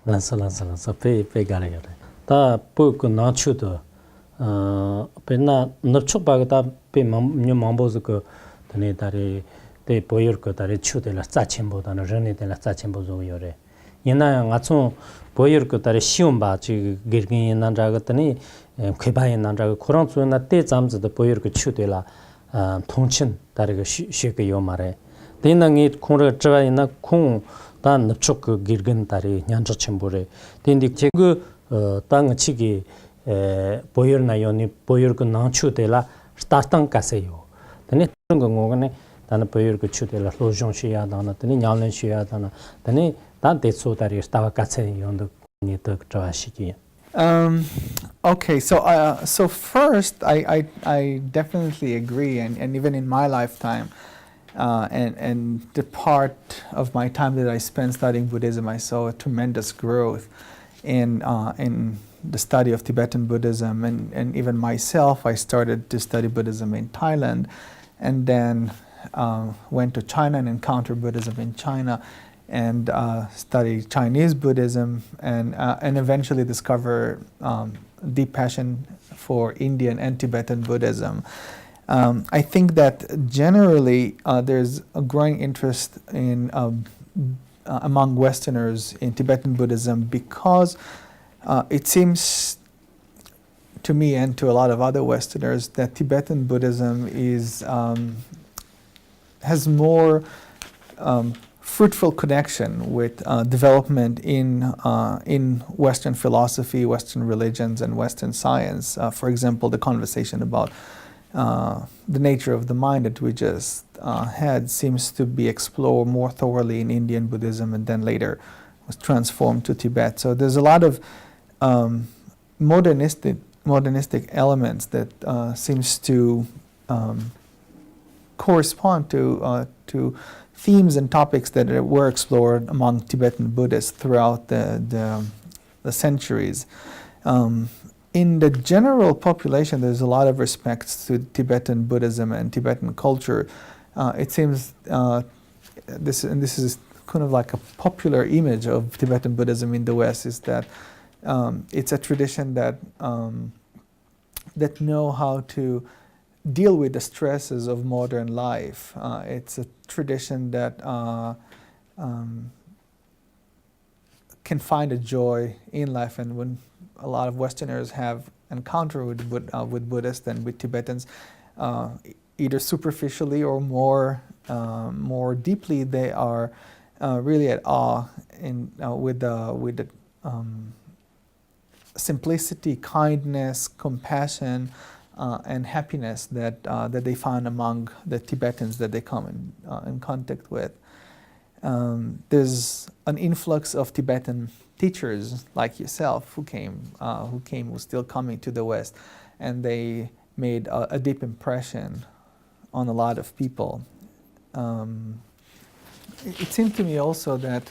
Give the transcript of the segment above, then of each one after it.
lansa pe gale yore ta po ko na chu do pe na chuk ba ta pe mambo zu ko tane tare te poyor ko tare chu de la cha chimbo da na rene de la cha chimbo zo yore yena nga chu poyor ko tare shium ba chi girgin nan ra ga tane kheba yin nan ra ga khorang chu na te cham zu de poyor ko chu de la thongchin tare ga she ke yo mare te na ngi khong ra tra ina khong dan chuk girgin tare nyan cha chimbore tin dik che gu tang chi gi poyor na yo ni poyor ko na chu de la startang ka se yo tane ngo ngo ne dan poyor ko chu de la lo jong shi ya da na tane nyal len shi ya da na tane dan te so tare sta ka se yo ndo ni to tra shi ki Okay, so first, I definitely agree, and even in my lifetime, and the part of my time that I spent studying Buddhism, I saw a tremendous growth in the study of Tibetan Buddhism, and even myself, I started to study Buddhism in Thailand, and then went to China and encountered Buddhism in China, and studied Chinese Buddhism, and eventually discover deep passion for Indian and Tibetan Buddhism. I think that generally there's a growing interest in among Westerners in Tibetan Buddhism because it seems to me and to a lot of other Westerners that Tibetan Buddhism is has more fruitful connection with development in Western philosophy, Western religions, and Western science. For example, the conversation about the nature of the mind that we just had seems to be explored more thoroughly in Indian Buddhism and then later was transformed to Tibet. So there's a lot of modernistic elements that seems to correspond to themes and topics that were explored among Tibetan Buddhists throughout the centuries. In the general population, there's a lot of respect to Tibetan Buddhism and Tibetan culture. It seems this is kind of like a popular image of Tibetan Buddhism in the West is that it's a tradition that that know how to deal with the stresses of modern life. It's a tradition that can find a joy in life, and when a lot of Westerners have encounter with Buddhists and with Tibetans, either superficially or more deeply, they are really at awe with the simplicity, kindness, compassion, and happiness that they found among the Tibetans that they come in contact with. There's an influx of Tibetan teachers like yourself who's still coming to the West, and they made a deep impression on a lot of people. It seemed to me also that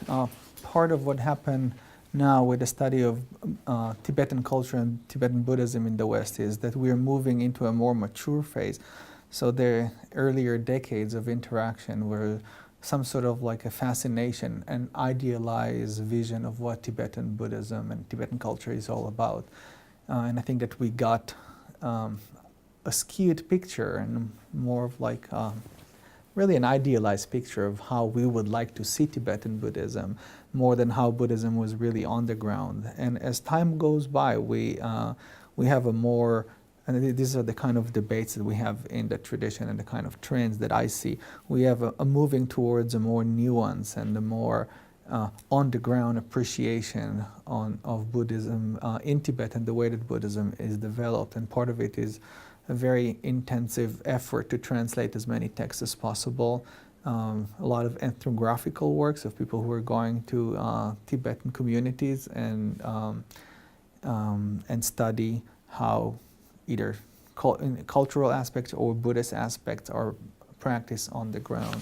part of what happened now with the study of Tibetan culture and Tibetan Buddhism in the West is that we are moving into a more mature phase. So the earlier decades of interaction were some sort of like a fascination, an idealized vision of what Tibetan Buddhism and Tibetan culture is all about. And I think that we got a skewed picture and more of like really an idealized picture of how we would like to see Tibetan Buddhism, more than how Buddhism was really on the ground. And as time goes by, we have a more, and these are the kind of debates that we have in the tradition and the kind of trends that I see. We have a moving towards a more nuance and a more on-the-ground appreciation of Buddhism in Tibet and the way that Buddhism is developed. And part of it is a very intensive effort to translate as many texts as possible. A lot of ethnographical works of people who are going to Tibetan communities and study how either cultural aspects or Buddhist aspects are practiced on the ground.